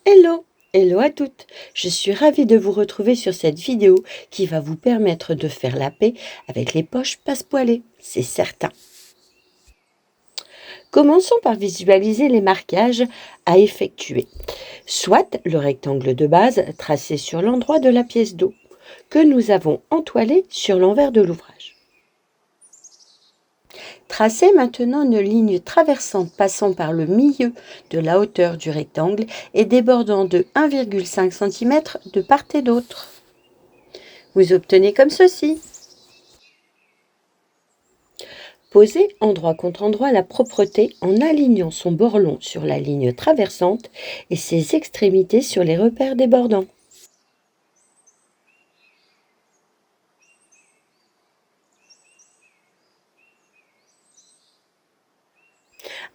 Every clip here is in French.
Hello! Hello à toutes! Je suis ravie de vous retrouver sur cette vidéo qui va vous permettre de faire la paix avec les poches passepoilées, c'est certain. Commençons par visualiser les marquages à effectuer. Soit le rectangle de base tracé sur l'endroit de la pièce d'eau que nous avons entoilé sur l'envers de l'ouvrage. Tracez maintenant une ligne traversante passant par le milieu de la hauteur du rectangle et débordant de 1,5 cm de part et d'autre. Vous obtenez comme ceci. Posez endroit contre endroit la propreté en alignant son bord long sur la ligne traversante et ses extrémités sur les repères débordants.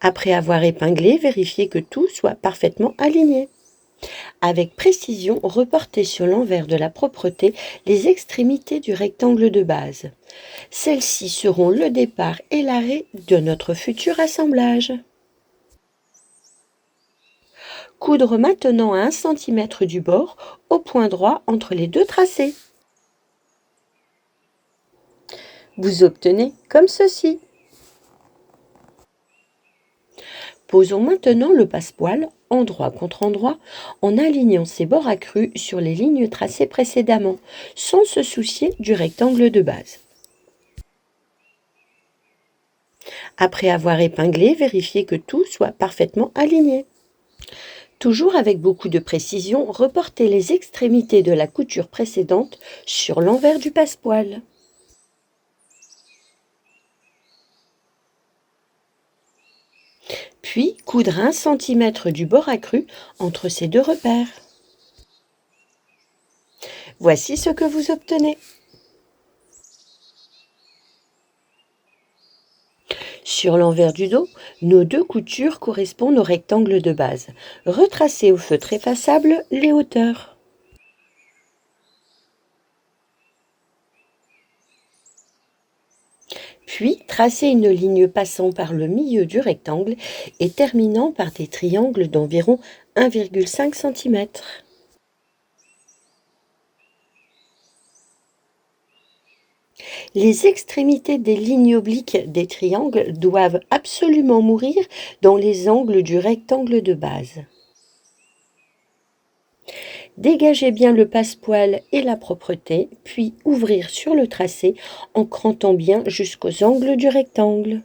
Après avoir épinglé, vérifiez que tout soit parfaitement aligné. Avec précision, reportez sur l'envers de la propreté les extrémités du rectangle de base. Celles-ci seront le départ et l'arrêt de notre futur assemblage. Coudre maintenant à 1 cm du bord au point droit entre les deux tracés. Vous obtenez comme ceci. Posons maintenant le passepoil endroit contre endroit en alignant ses bords accrus sur les lignes tracées précédemment, sans se soucier du rectangle de base. Après avoir épinglé, vérifiez que tout soit parfaitement aligné. Toujours avec beaucoup de précision, reportez les extrémités de la couture précédente sur l'envers du passepoil. Puis coudre 1 cm du bord accru entre ces deux repères. Voici ce que vous obtenez. Sur l'envers du dos, nos deux coutures correspondent au rectangle de base. Retracez au feutre effaçable les hauteurs. Puis, tracez une ligne passant par le milieu du rectangle et terminant par des triangles d'environ 1,5 cm. Les extrémités des lignes obliques des triangles doivent absolument mourir dans les angles du rectangle de base. Dégagez bien le passepoil et la propreté, puis ouvrir sur le tracé en crantant bien jusqu'aux angles du rectangle.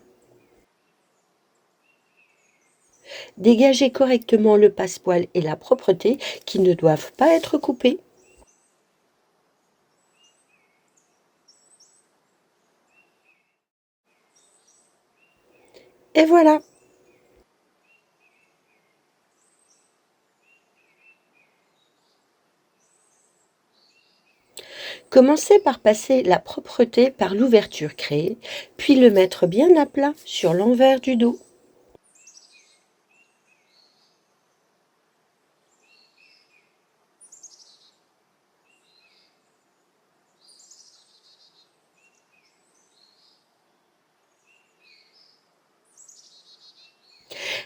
Dégagez correctement le passepoil et la propreté qui ne doivent pas être coupés. Et voilà! Commencez par passer la propreté par l'ouverture créée, puis le mettre bien à plat sur l'envers du dos.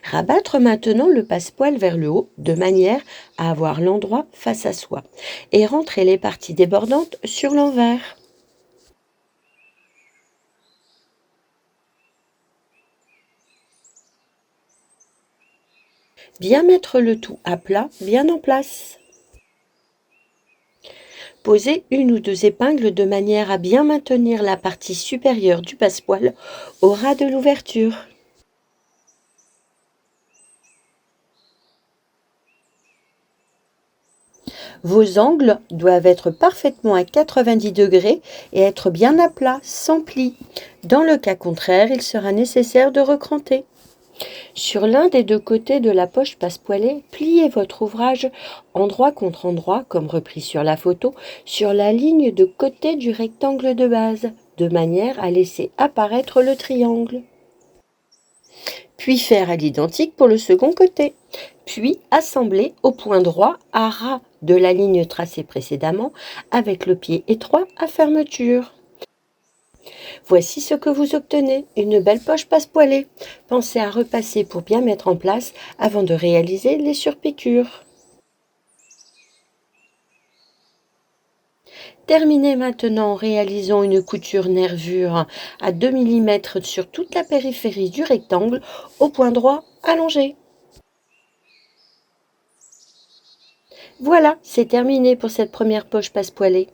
Rabattre maintenant le passepoil vers le haut de manière à avoir l'endroit face à soi et rentrer les parties débordantes sur l'envers. Bien mettre le tout à plat, bien en place. Posez une ou deux épingles de manière à bien maintenir la partie supérieure du passepoil au ras de l'ouverture. Vos angles doivent être parfaitement à 90 degrés et être bien à plat, sans plis. Dans le cas contraire, il sera nécessaire de recranter. Sur l'un des deux côtés de la poche passepoilée, pliez votre ouvrage endroit contre endroit, comme repris sur la photo, sur la ligne de côté du rectangle de base, de manière à laisser apparaître le triangle. Puis faire à l'identique pour le second côté. Puis assembler au point droit à ras de la ligne tracée précédemment avec le pied étroit à fermeture. Voici ce que vous obtenez, une belle poche passepoilée. Pensez à repasser pour bien mettre en place avant de réaliser les surpiqûres. Terminez maintenant en réalisant une couture nervure à 2 mm sur toute la périphérie du rectangle au point droit allongé. Voilà, c'est terminé pour cette première poche passepoilée.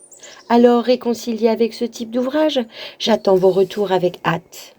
Alors, réconciliez avec ce type d'ouvrage? J'attends vos retours avec hâte.